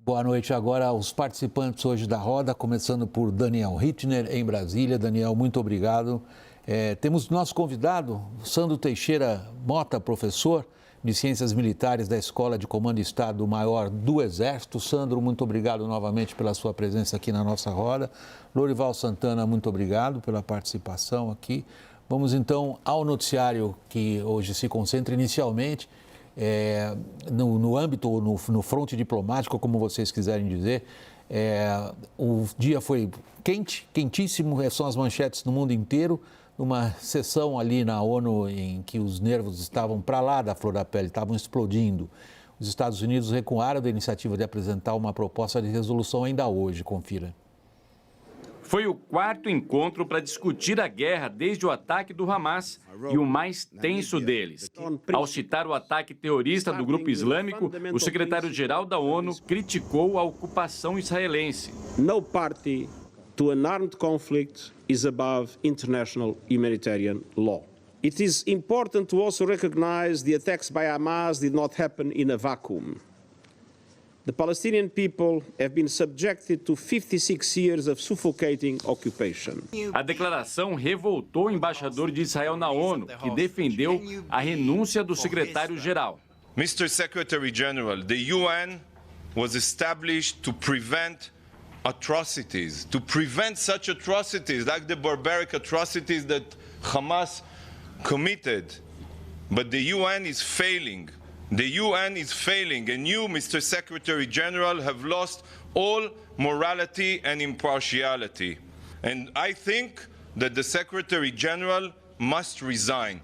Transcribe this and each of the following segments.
Boa noite agora aos participantes hoje da roda, começando por Daniel Hittner, em Brasília. Daniel, muito obrigado. Temos nosso convidado, Sandro Teixeira Mota, professor de Ciências Militares da Escola de Comando e Estado-Maior do Exército. Sandro, muito obrigado novamente pela sua presença aqui na nossa roda. Lorival Santana, muito obrigado pela participação aqui. Vamos então ao noticiário que hoje se concentra inicialmente no âmbito ou no fronte diplomático, como vocês quiserem dizer. O dia foi quente, quentíssimo, são as manchetes no mundo inteiro. Numa sessão ali na ONU em que os nervos estavam para lá da flor da pele, estavam explodindo. Os Estados Unidos recuaram da iniciativa de apresentar uma proposta de resolução ainda hoje. Confira. Foi o quarto encontro para discutir a guerra desde o ataque do Hamas e o mais tenso deles. Ao citar o ataque terrorista do grupo islâmico, o secretário-geral da ONU criticou a ocupação israelense. No party to an armed conflict is above international humanitarian law. It is important to also recognize the attacks by Hamas did not happen in a vacuum. The Palestinian people have been subjected to 56 years of suffocating occupation. A declaração revoltou o embaixador de Israel na ONU, que defendeu a renúncia do secretário-geral. Mr. Secretary-General, the UN was established to prevent atrocities, to prevent such atrocities like the barbaric atrocities that Hamas committed. But the UN is failing. The UN is failing, and you, Mr. Secretary-General, have lost all morality and impartiality. And I think that the Secretary-General must resign.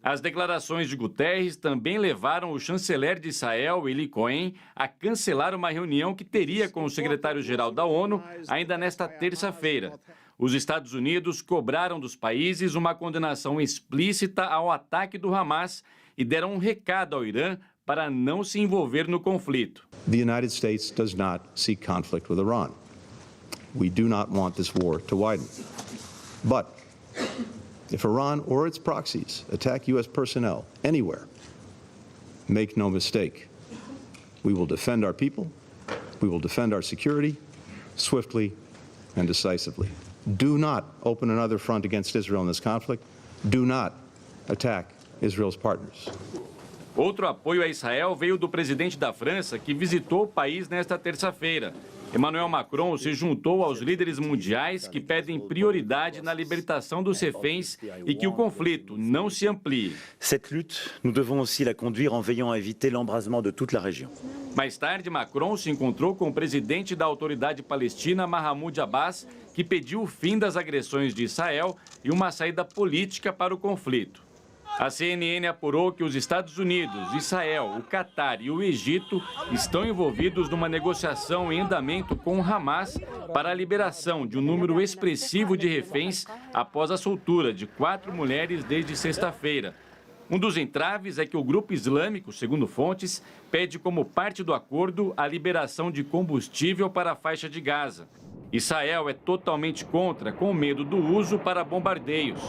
As declarações de Guterres também levaram o chanceler de Israel, Eli Cohen, a cancelar uma reunião que teria com o secretário-geral da ONU ainda nesta terça-feira. Os Estados Unidos cobraram dos países uma condenação explícita ao ataque do Hamas e deram um recado ao Irã para não se envolver no conflito. The United States does not seek conflict with Iran. We do not want this war to widen. But if Iran or its proxies attack U.S. personnel anywhere, make no mistake, we will defend our people, we will defend our security swiftly and decisively. Do not open another front against Israel in this conflict. Do not attack Israel's partners. Outro apoio a Israel veio do presidente da França, que visitou o país nesta terça-feira. Emmanuel Macron se juntou aos líderes mundiais que pedem prioridade na libertação dos reféns e que o conflito não se amplie. Cette lutte, nous devons aussi la conduire en veillant à éviter l'embrasement de toute la région. Mais tarde, Macron se encontrou com o presidente da autoridade palestina, Mahmoud Abbas, que pediu o fim das agressões de Israel e uma saída política para o conflito. A CNN apurou que os Estados Unidos, Israel, o Catar e o Egito estão envolvidos numa negociação em andamento com o Hamas para a liberação de um número expressivo de reféns após a soltura de 4 mulheres desde sexta-feira. Um dos entraves é que o grupo islâmico, segundo fontes, pede como parte do acordo a liberação de combustível para a faixa de Gaza. Israel é totalmente contra, com medo do uso para bombardeios.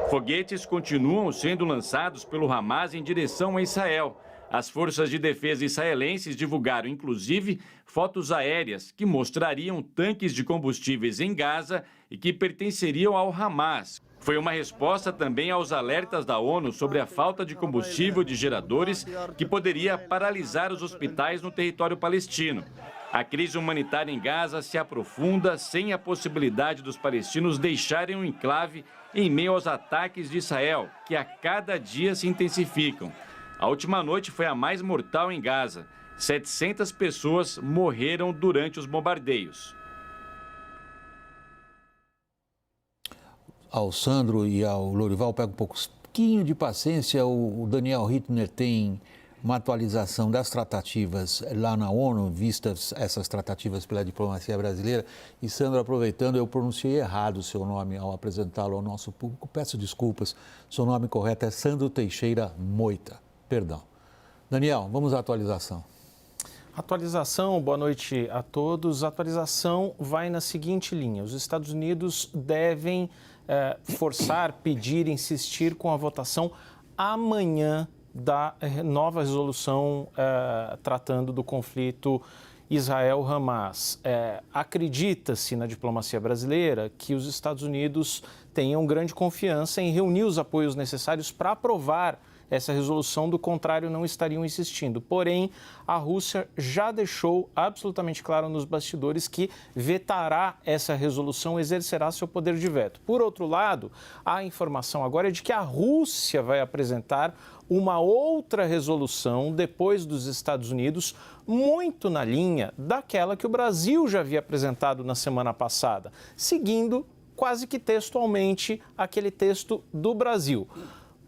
Foguetes continuam sendo lançados pelo Hamas em direção a Israel. As forças de defesa israelenses divulgaram, inclusive, fotos aéreas que mostrariam tanques de combustíveis em Gaza e que pertenceriam ao Hamas. Foi uma resposta também aos alertas da ONU sobre a falta de combustível de geradores que poderia paralisar os hospitais no território palestino. A crise humanitária em Gaza se aprofunda sem a possibilidade dos palestinos deixarem o enclave em meio aos ataques de Israel, que a cada dia se intensificam. A última noite foi a mais mortal em Gaza. 700 pessoas morreram durante os bombardeios. Ao Sandro e ao Lorival, pega um pouquinho de paciência. O Daniel Hittner tem uma atualização das tratativas lá na ONU, vistas essas tratativas pela diplomacia brasileira. E, Sandro, aproveitando, eu pronunciei errado o seu nome ao apresentá-lo ao nosso público. Peço desculpas. Seu nome correto é Sandro Teixeira Moita. Perdão. Daniel, vamos à atualização. Atualização, boa noite a todos. A atualização vai na seguinte linha. Os Estados Unidos devem forçar, pedir, insistir com a votação amanhã da nova resolução tratando do conflito Israel-Hamas. Acredita-se na diplomacia brasileira que os Estados Unidos tenham grande confiança em reunir os apoios necessários para aprovar essa resolução, do contrário não estariam insistindo. Porém, a Rússia já deixou absolutamente claro nos bastidores que vetará essa resolução, exercerá seu poder de veto. Por outro lado, a informação agora é de que a Rússia vai apresentar uma outra resolução depois dos Estados Unidos, muito na linha daquela que o Brasil já havia apresentado na semana passada, seguindo quase que textualmente aquele texto do Brasil.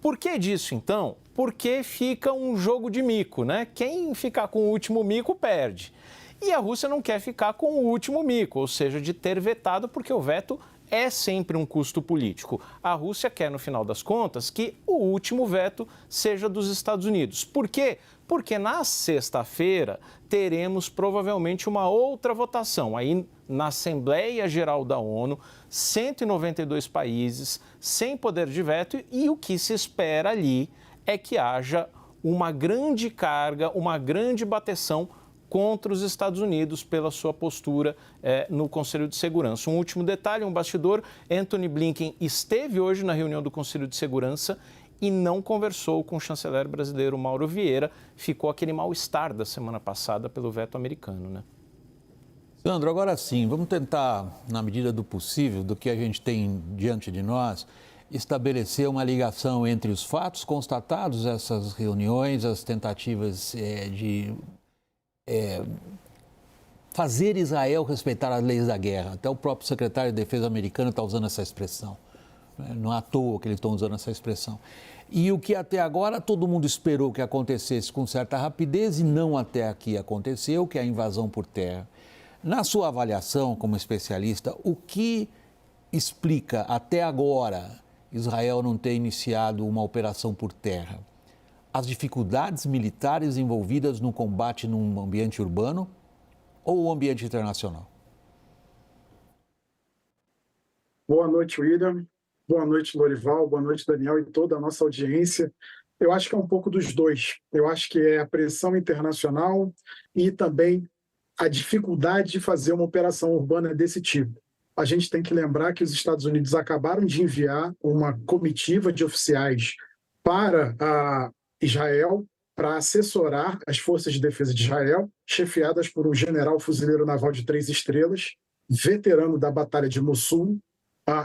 Por que disso, então? Porque fica um jogo de mico, né? Quem ficar com o último mico perde. E a Rússia não quer ficar com o último mico, ou seja, de ter vetado, porque o veto é sempre um custo político. A Rússia quer, no final das contas, que o último veto seja dos Estados Unidos. Por quê? Porque na sexta-feira teremos provavelmente uma outra votação. Aí na Assembleia Geral da ONU, 192 países, sem poder de veto, e o que se espera ali é que haja uma grande carga, uma grande bateção contra os Estados Unidos pela sua postura no Conselho de Segurança. Um último detalhe, um bastidor: Antony Blinken esteve hoje na reunião do Conselho de Segurança e não conversou com o chanceler brasileiro Mauro Vieira. Ficou aquele mal-estar da semana passada pelo veto americano, né? Sandro, agora sim, vamos tentar, na medida do possível, do que a gente tem diante de nós, estabelecer uma ligação entre os fatos constatados, essas reuniões, as tentativas de fazer Israel respeitar as leis da guerra. Até o próprio secretário de Defesa americano está usando essa expressão. Não é à toa que eles estão usando essa expressão. E o que até agora todo mundo esperou que acontecesse com certa rapidez e não até aqui aconteceu, que é a invasão por terra. Na sua avaliação como especialista, o que explica até agora Israel não ter iniciado uma operação por terra? As dificuldades militares envolvidas no combate num ambiente urbano ou o ambiente internacional? Boa noite, William. Boa noite, Lorival. Boa noite, Daniel e toda a nossa audiência. Eu acho que é um pouco dos dois. Eu acho que é a pressão internacional e também a dificuldade de fazer uma operação urbana desse tipo. A gente tem que lembrar que os Estados Unidos acabaram de enviar uma comitiva de oficiais para Israel para assessorar as forças de defesa de Israel, chefiadas por um general fuzileiro naval de 3 estrelas, veterano da Batalha de Mossul,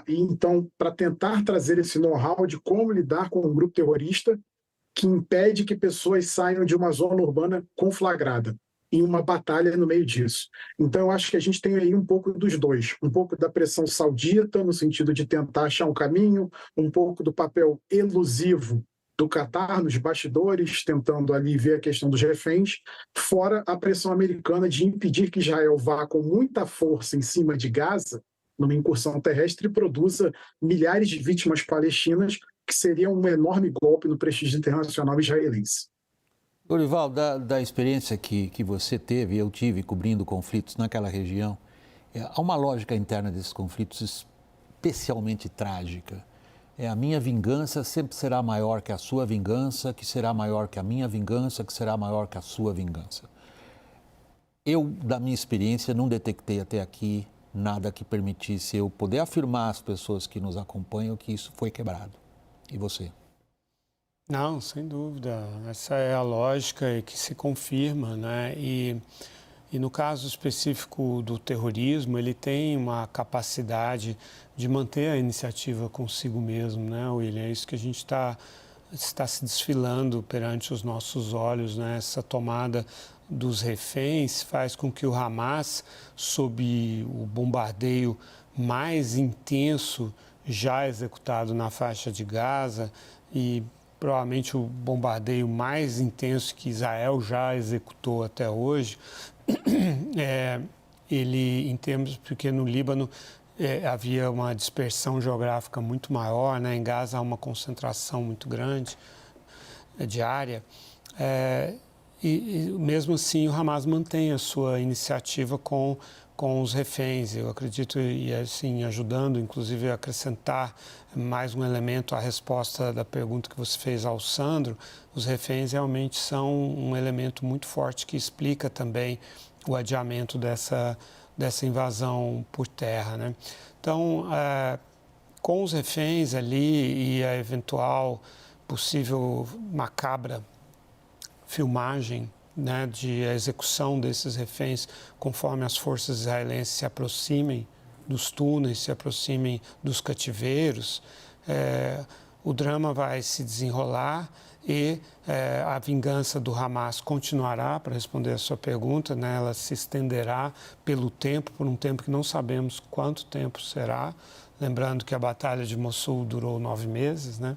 e então, para tentar trazer esse know-how de como lidar com um grupo terrorista que impede que pessoas saiam de uma zona urbana conflagrada, em uma batalha no meio disso. Então, eu acho que a gente tem aí um pouco dos dois, um pouco da pressão saudita, no sentido de tentar achar um caminho, um pouco do papel elusivo do Catar nos bastidores, tentando ali ver a questão dos reféns, fora a pressão americana de impedir que Israel vá com muita força em cima de Gaza, numa incursão terrestre, e produza milhares de vítimas palestinas, que seria um enorme golpe no prestígio internacional israelense. Lorival, da experiência que você teve, eu tive, cobrindo conflitos naquela região, há uma lógica interna desses conflitos especialmente trágica. A minha vingança sempre será maior que a sua vingança, que será maior que a minha vingança, que será maior que a sua vingança. Eu, da minha experiência, não detectei até aqui nada que permitisse eu poder afirmar às pessoas que nos acompanham que isso foi quebrado. E você? Não, sem dúvida. Essa é a lógica que se confirma, né? E no caso específico do terrorismo, ele tem uma capacidade de manter a iniciativa consigo mesmo, né, William? É isso que a gente está se desfilando perante os nossos olhos, né? Essa tomada dos reféns faz com que o Hamas, sob o bombardeio mais intenso já executado na faixa de Gaza e provavelmente o bombardeio mais intenso que Israel já executou até hoje, ele, em termos, porque no Líbano havia uma dispersão geográfica muito maior, né? Em Gaza há uma concentração muito grande de área, e mesmo assim o Hamas mantém a sua iniciativa com com os reféns. Eu acredito, e assim, ajudando, inclusive, a acrescentar mais um elemento à resposta da pergunta que você fez ao Sandro, os reféns realmente são um elemento muito forte que explica também o adiamento dessa invasão por terra, né? Então, com os reféns ali e a eventual possível macabra filmagem, né, de execução desses reféns conforme as forças israelenses se aproximem dos túneis, se aproximem dos cativeiros, o drama vai se desenrolar e a vingança do Hamas continuará, para responder a sua pergunta, né, ela se estenderá pelo tempo, por um tempo que não sabemos quanto tempo será, lembrando que a Batalha de Mossul durou 9 meses, né?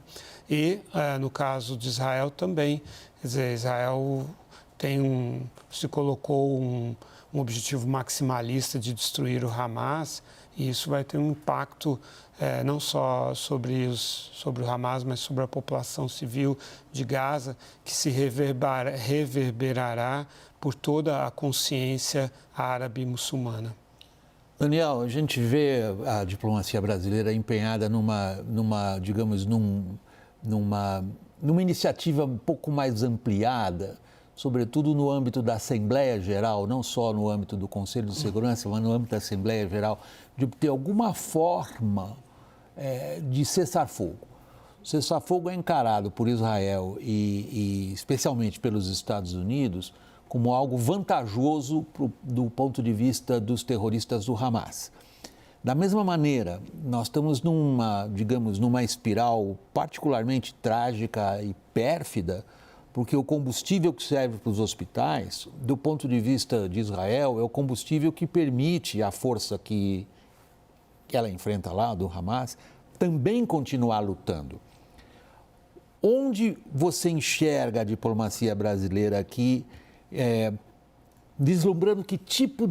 E no caso de Israel também, quer dizer, Israel se colocou um objetivo maximalista de destruir o Hamas, e isso vai ter um impacto não só sobre o Hamas, mas sobre a população civil de Gaza, que se reverberará por toda a consciência árabe e muçulmana. Daniel, a gente vê a diplomacia brasileira empenhada numa iniciativa um pouco mais ampliada, sobretudo no âmbito da Assembleia Geral, não só no âmbito do Conselho de Segurança, mas no âmbito da Assembleia Geral, de ter alguma forma de cessar-fogo. O cessar-fogo é encarado por Israel e especialmente pelos Estados Unidos como algo vantajoso do ponto de vista dos terroristas do Hamas. Da mesma maneira, nós estamos numa espiral particularmente trágica e pérfida, porque o combustível que serve para os hospitais, do ponto de vista de Israel, é o combustível que permite à força que ela enfrenta lá, do Hamas, também continuar lutando. Onde você enxerga a diplomacia brasileira aqui, deslumbrando que tipo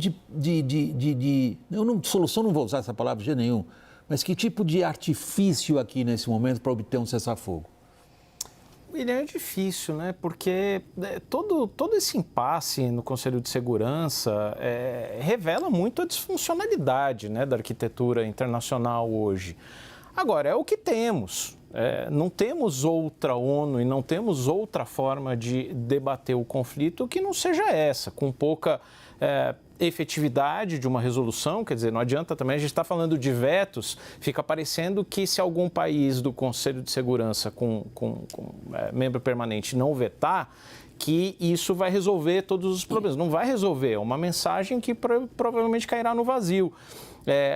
solução não vou usar essa palavra de jeito nenhum, mas que tipo de artifício aqui nesse momento para obter um cessar-fogo? É difícil, né? Porque todo esse impasse no Conselho de Segurança revela muito a disfuncionalidade, né, da arquitetura internacional hoje. Agora, é o que temos. Não temos outra ONU e não temos outra forma de debater o conflito que não seja essa, com pouca efetividade de uma resolução. Quer dizer, não adianta também, a gente está falando de vetos, fica parecendo que se algum país do Conselho de Segurança com membro permanente não vetar, que isso vai resolver todos os problemas. Não vai resolver, é uma mensagem que provavelmente cairá no vazio.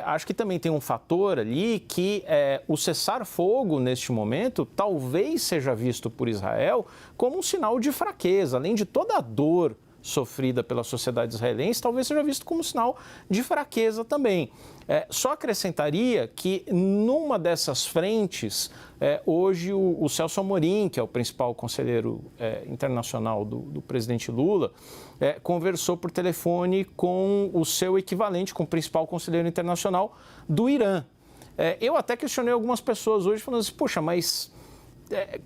Acho que também tem um fator ali que o cessar-fogo, neste momento, talvez seja visto por Israel como um sinal de fraqueza, além de toda a dor sofrida pela sociedade israelense, talvez seja visto como um sinal de fraqueza também. Só acrescentaria que numa dessas frentes, hoje o Celso Amorim, que é o principal conselheiro internacional do presidente Lula, conversou por telefone com o seu equivalente, com o principal conselheiro internacional do Irã. Eu até questionei algumas pessoas hoje falando assim, poxa, mas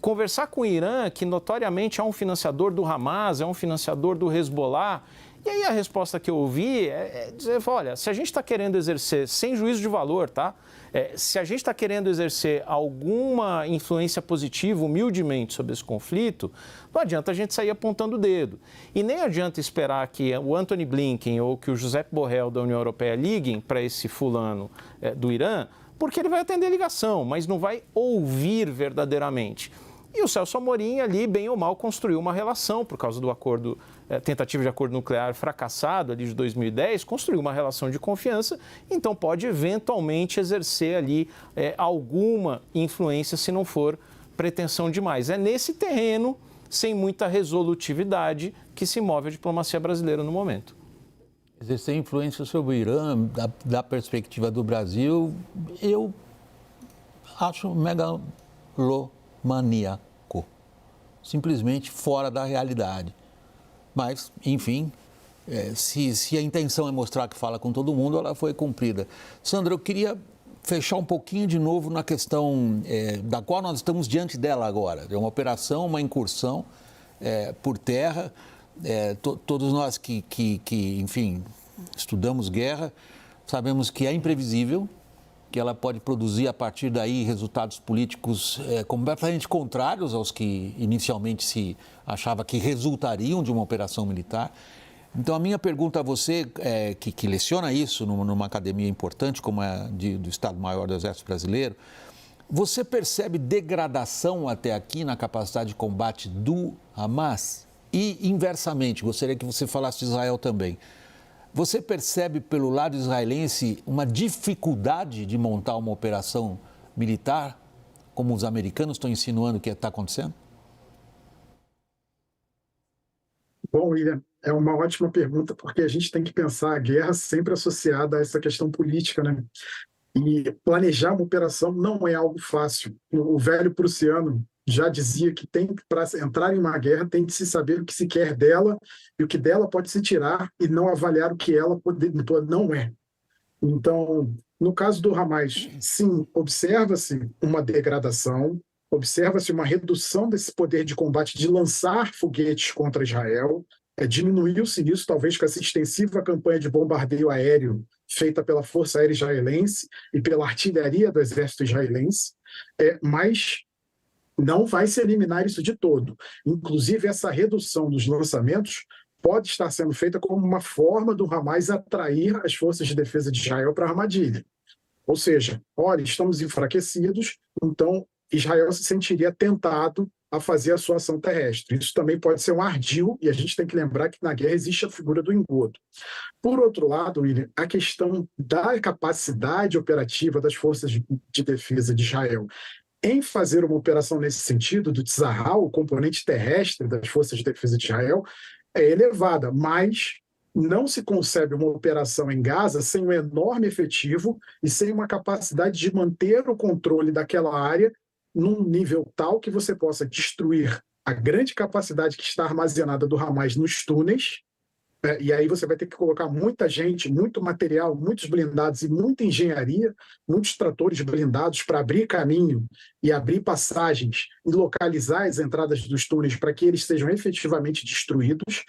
conversar com o Irã, que notoriamente é um financiador do Hamas, é um financiador do Hezbollah, e aí a resposta que eu ouvi é dizer, olha, se a gente está querendo exercer, sem juízo de valor, tá? Se a gente está querendo exercer alguma influência positiva, humildemente, sobre esse conflito, não adianta a gente sair apontando o dedo. E nem adianta esperar que o Antony Blinken ou que o Josep Borrell da União Europeia liguem para esse fulano do Irã, porque ele vai atender a ligação, mas não vai ouvir verdadeiramente. E o Celso Amorim ali, bem ou mal, construiu uma relação por causa do acordo, tentativa de acordo nuclear fracassado ali de 2010, construiu uma relação de confiança, então pode eventualmente exercer ali alguma influência se não for pretensão demais. É nesse terreno, sem muita resolutividade, que se move a diplomacia brasileira no momento. Exercer influência sobre o Irã, da perspectiva do Brasil, eu acho megalomaníaco, simplesmente fora da realidade. Mas, enfim, se a intenção é mostrar que fala com todo mundo, ela foi cumprida. Sandra, eu queria fechar um pouquinho de novo na questão da qual nós estamos diante dela agora. É uma operação, uma incursão por terra. Todos nós que, enfim, estudamos guerra, sabemos que é imprevisível, que ela pode produzir a partir daí resultados políticos completamente contrários aos que inicialmente se achava que resultariam de uma operação militar. Então, a minha pergunta a você, que leciona isso numa academia importante como a do Estado-Maior do Exército Brasileiro, você percebe degradação até aqui na capacidade de combate do Hamas? E, inversamente, gostaria que você falasse de Israel também. Você percebe, pelo lado israelense, uma dificuldade de montar uma operação militar, como os americanos estão insinuando que está acontecendo? Bom, William, é uma ótima pergunta, porque a gente tem que pensar a guerra sempre associada a essa questão política, né? E planejar uma operação não é algo fácil. O velho prussiano já dizia que para entrar em uma guerra tem de se saber o que se quer dela e o que dela pode se tirar e não avaliar o que ela não é. Então, no caso do Hamas, sim, observa-se uma degradação, observa-se uma redução desse poder de combate de lançar foguetes contra Israel. Diminuiu-se isso, talvez, com essa extensiva campanha de bombardeio aéreo feita pela Força Aérea Israelense e pela artilharia do Exército Israelense, mas não vai se eliminar isso de todo. Inclusive, essa redução dos lançamentos pode estar sendo feita como uma forma do Hamas atrair as forças de defesa de Israel para a armadilha. Ou seja, olha, estamos enfraquecidos, então Israel se sentiria tentado a fazer a sua ação terrestre. Isso também pode ser um ardil, e a gente tem que lembrar que na guerra existe a figura do engodo. Por outro lado, William, a questão da capacidade operativa das forças de defesa de Israel em fazer uma operação nesse sentido, do Tzahal, o componente terrestre das forças de defesa de Israel, é elevada, mas não se concebe uma operação em Gaza sem um enorme efetivo e sem uma capacidade de manter o controle daquela área num nível tal que você possa destruir a grande capacidade que está armazenada do Hamas nos túneis, e aí você vai ter que colocar muita gente, muito material, muitos blindados e muita engenharia, muitos tratores blindados para abrir caminho e abrir passagens e localizar as entradas dos túneis para que eles sejam efetivamente destruídos,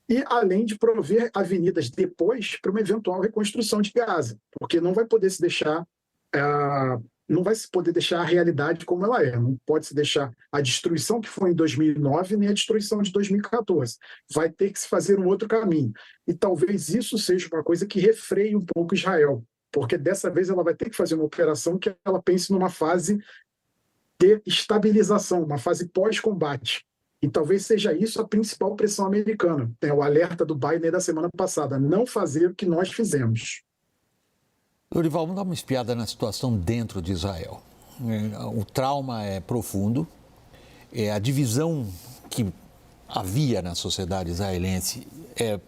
e além de prover avenidas depois para uma eventual reconstrução de Gaza, porque não vai poder se deixar a realidade como ela é. Não pode se deixar a destruição que foi em 2009 nem a destruição de 2014. Vai ter que se fazer um outro caminho. E talvez isso seja uma coisa que refreie um pouco Israel, porque dessa vez ela vai ter que fazer uma operação que ela pense numa fase de estabilização, uma fase pós-combate. E talvez seja isso a principal pressão americana. Tem o alerta do Biden da semana passada, não fazer o que nós fizemos. Lorival, vamos dar uma espiada na situação dentro de Israel. O trauma é profundo, a divisão que havia na sociedade israelense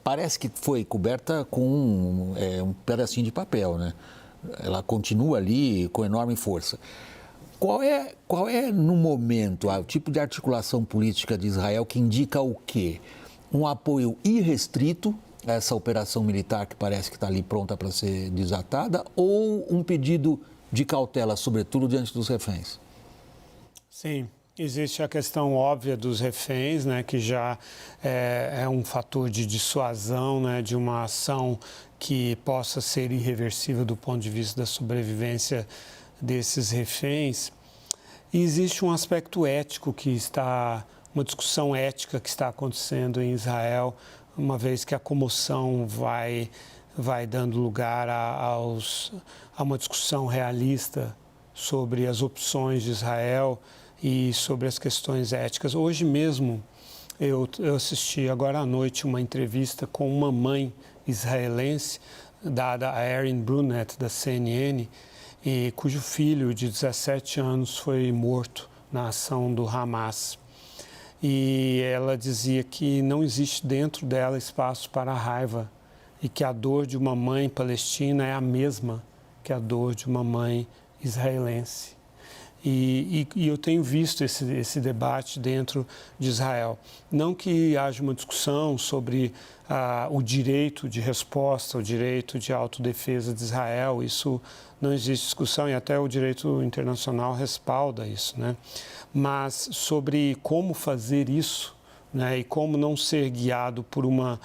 parece que foi coberta com um pedacinho de papel, né? Ela continua ali com enorme força. Qual é no momento, o tipo de articulação política de Israel que indica o quê? Um apoio irrestrito a essa operação militar que parece que está ali pronta para ser desatada, ou um pedido de cautela, sobretudo diante dos reféns? Sim, existe a questão óbvia dos reféns, né, que já é um fator de dissuasão, né, de uma ação que possa ser irreversível do ponto de vista da sobrevivência desses reféns. E existe um aspecto ético uma discussão ética que está acontecendo em Israel, uma vez que a comoção vai dando lugar a uma discussão realista sobre as opções de Israel e sobre as questões éticas. Hoje mesmo eu assisti agora à noite uma entrevista com uma mãe israelense dada a Erin Brunette da CNN, cujo filho de 17 anos foi morto na ação do Hamas. E ela dizia que não existe dentro dela espaço para a raiva e que a dor de uma mãe palestina é a mesma que a dor de uma mãe israelense. E eu tenho visto esse debate dentro de Israel. Não que haja uma discussão sobre o direito de resposta, o direito de autodefesa de Israel, isso não existe discussão e até o direito internacional respalda isso, né? Mas sobre como fazer isso né? E como não ser guiado por uma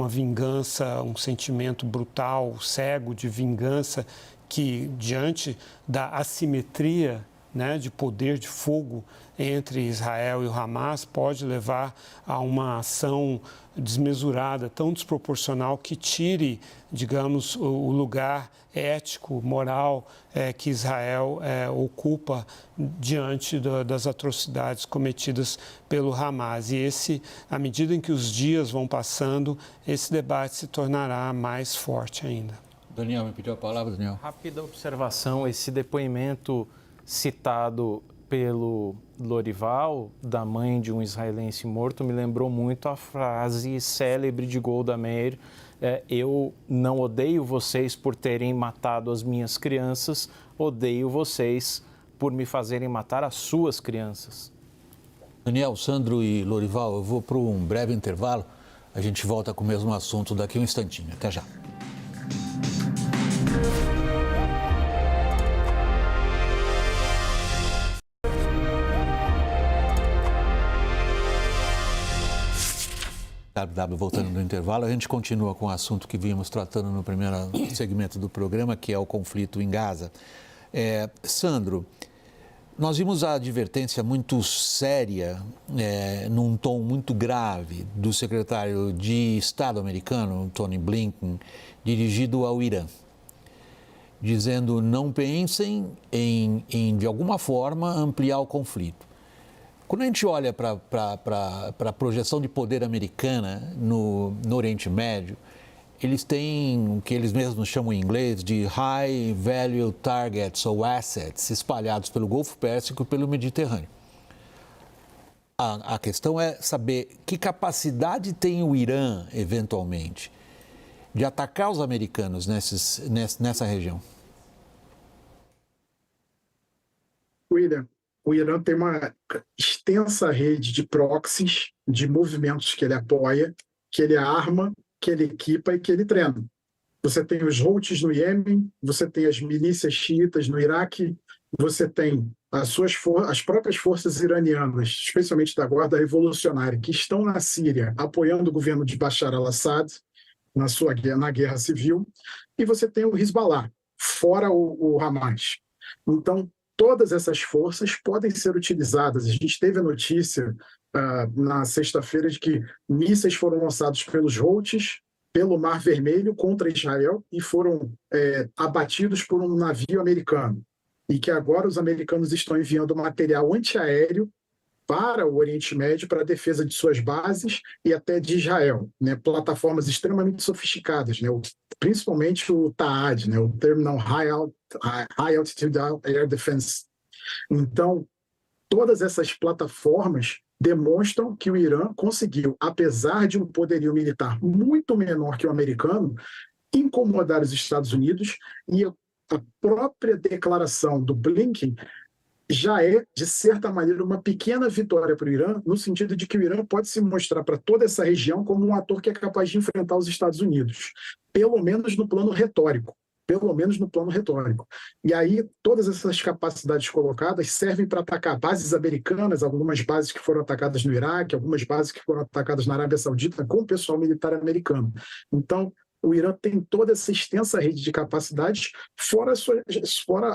vingança, um sentimento brutal, cego de vingança, que diante da assimetria, né, de poder, de fogo entre Israel e o Hamas, pode levar a uma ação desmesurada, tão desproporcional, que tire, digamos, o lugar ético, moral que Israel ocupa diante das atrocidades cometidas pelo Hamas. E à medida em que os dias vão passando, esse debate se tornará mais forte ainda. Daniel, me pediu a palavra, Daniel. Rápida observação, esse depoimento citado pelo Lorival, da mãe de um israelense morto, me lembrou muito a frase célebre de Golda Meir: eu não odeio vocês por terem matado as minhas crianças, odeio vocês por me fazerem matar as suas crianças. Daniel, Sandro e Lorival, eu vou para um breve intervalo, a gente volta com o mesmo assunto daqui a um instantinho. Até já. Voltando no intervalo, a gente continua com o assunto que vínhamos tratando no primeiro segmento do programa, que é o conflito em Gaza. Sandro, nós vimos a advertência muito séria, num tom muito grave, do secretário de Estado americano, Tony Blinken, dirigido ao Irã, dizendo: não pensem em de alguma forma, ampliar o conflito. Quando a gente olha para a projeção de poder americana no Oriente Médio, eles têm o que eles mesmos chamam em inglês de High Value Targets ou Assets, espalhados pelo Golfo Pérsico e pelo Mediterrâneo. A questão é saber que capacidade tem o Irã, eventualmente, de atacar os americanos nessa região. William, o Irã tem uma extensa rede de proxies, de movimentos que ele apoia, que ele arma, que ele equipa e que ele treina. Você tem os Houthis no Iêmen, você tem as milícias xiitas no Iraque, você tem as próprias forças iranianas, especialmente da Guarda Revolucionária, que estão na Síria apoiando o governo de Bashar al-Assad na guerra civil, e você tem o Hezbollah, fora o Hamas. Então, todas essas forças podem ser utilizadas. A gente teve a notícia na sexta-feira de que mísseis foram lançados pelos Houthis pelo Mar Vermelho contra Israel e foram abatidos por um navio americano. E que agora os americanos estão enviando material antiaéreo para o Oriente Médio, para a defesa de suas bases e até de Israel, né? Plataformas extremamente sofisticadas, né? Principalmente o TAAD, né? O Terminal High Altitude Air Defense. Então, todas essas plataformas demonstram que o Irã conseguiu, apesar de um poderio militar muito menor que o americano, incomodar os Estados Unidos, e a própria declaração do Blinken já é, de certa maneira, uma pequena vitória para o Irã, no sentido de que o Irã pode se mostrar para toda essa região como um ator que é capaz de enfrentar os Estados Unidos, pelo menos no plano retórico. E aí, todas essas capacidades colocadas servem para atacar bases americanas, algumas bases que foram atacadas no Iraque, algumas bases que foram atacadas na Arábia Saudita, com o pessoal militar americano. Então, o Irã tem toda essa extensa rede de capacidades, fora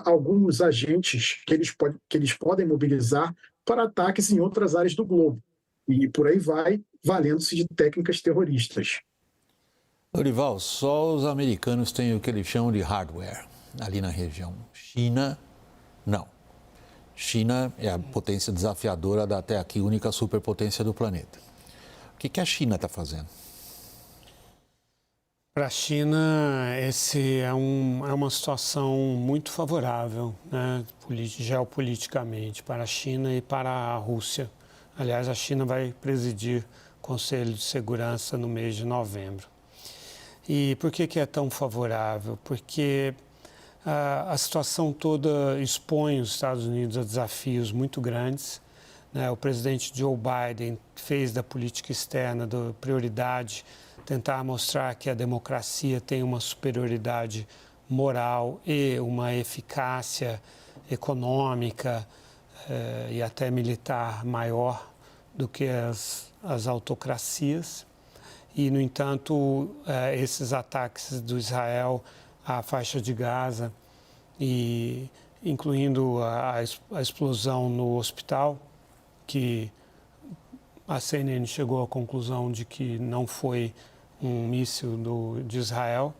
alguns agentes que eles podem mobilizar para ataques em outras áreas do globo. E por aí vai, valendo-se de técnicas terroristas. Lorival, só os americanos têm o que eles chamam de hardware ali na região. China, não. China é a potência desafiadora da até aqui única superpotência do planeta. O que a China está fazendo? Para a China, esse é uma situação muito favorável, né, geopoliticamente, para a China e para a Rússia. Aliás, a China vai presidir o Conselho de Segurança no mês de novembro. E por que é tão favorável? Porque a situação toda expõe os Estados Unidos a desafios muito grandes, né? O presidente Joe Biden fez da política externa da prioridade tentar mostrar que a democracia tem uma superioridade moral e uma eficácia econômica e até militar maior do que as autocracias. E, no entanto, esses ataques do Israel à faixa de Gaza, e incluindo a explosão no hospital, que a CNN chegou à conclusão de que não foi um míssil de Israel,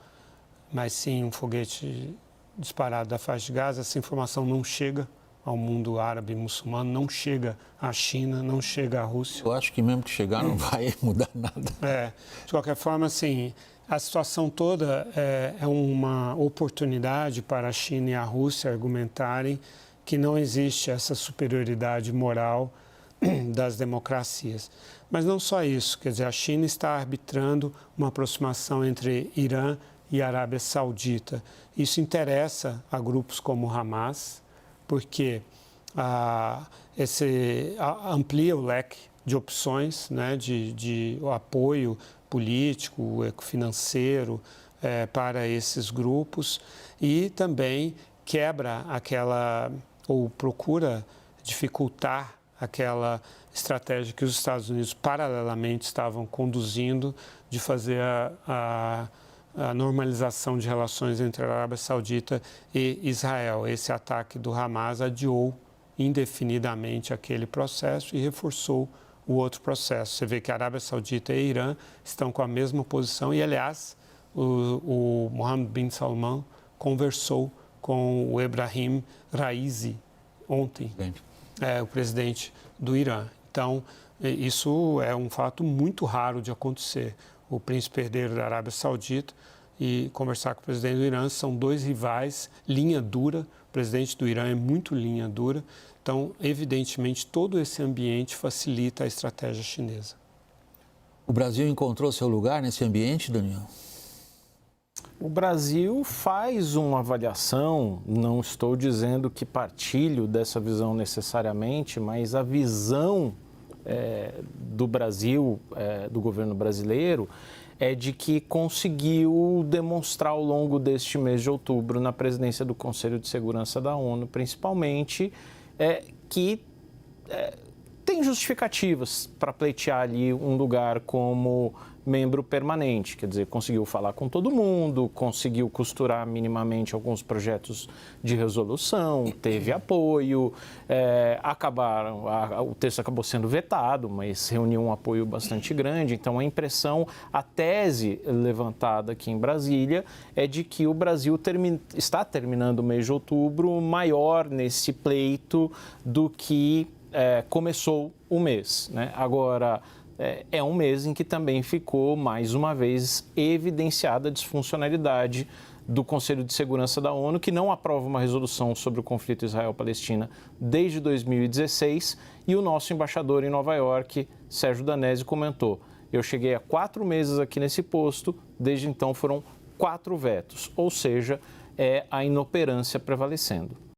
mas sim um foguete disparado da faixa de Gaza. Essa informação não chega ao mundo árabe e muçulmano, não chega à China, não chega à Rússia. Eu acho que mesmo que chegar não vai mudar nada. De qualquer forma, assim, a situação toda é uma oportunidade para a China e a Rússia argumentarem que não existe essa superioridade moral das democracias. Mas não só isso, quer dizer, a China está arbitrando uma aproximação entre Irã e Arábia Saudita. Isso interessa a grupos como Hamas, porque amplia o leque de opções, né, de apoio político, financeiro para esses grupos, e também quebra ou procura dificultar aquela estratégia que os Estados Unidos paralelamente estavam conduzindo de fazer a normalização de relações entre a Arábia Saudita e Israel. Esse ataque do Hamas adiou indefinidamente aquele processo e reforçou o outro processo. Você vê que a Arábia Saudita e Irã estão com a mesma posição e, aliás, o Mohammed bin Salman conversou com o Ebrahim Raisi ontem, o presidente do Irã. Então, isso é um fato muito raro de acontecer. O príncipe herdeiro da Arábia Saudita e conversar com o presidente do Irã, são dois rivais, linha dura. O presidente do Irã é muito linha dura. Então, evidentemente, todo esse ambiente facilita a estratégia chinesa. O Brasil encontrou seu lugar nesse ambiente, Daniel? O Brasil faz uma avaliação, não estou dizendo que partilho dessa visão necessariamente, mas a visão do Brasil, do governo brasileiro, é de que conseguiu demonstrar ao longo deste mês de outubro, na presidência do Conselho de Segurança da ONU, principalmente, que tem justificativas para pleitear ali um lugar como membro permanente, quer dizer, conseguiu falar com todo mundo, conseguiu costurar minimamente alguns projetos de resolução, teve apoio, o texto acabou sendo vetado, mas reuniu um apoio bastante grande. Então, a tese levantada aqui em Brasília é de que o Brasil está terminando o mês de outubro maior nesse pleito do que começou o mês, né? Agora, é um mês em que também ficou, mais uma vez, evidenciada a disfuncionalidade do Conselho de Segurança da ONU, que não aprova uma resolução sobre o conflito Israel-Palestina desde 2016, e o nosso embaixador em Nova York, Sérgio Danesi, comentou: eu cheguei há 4 meses aqui nesse posto, desde então foram 4 vetos, ou seja, é a inoperância prevalecendo.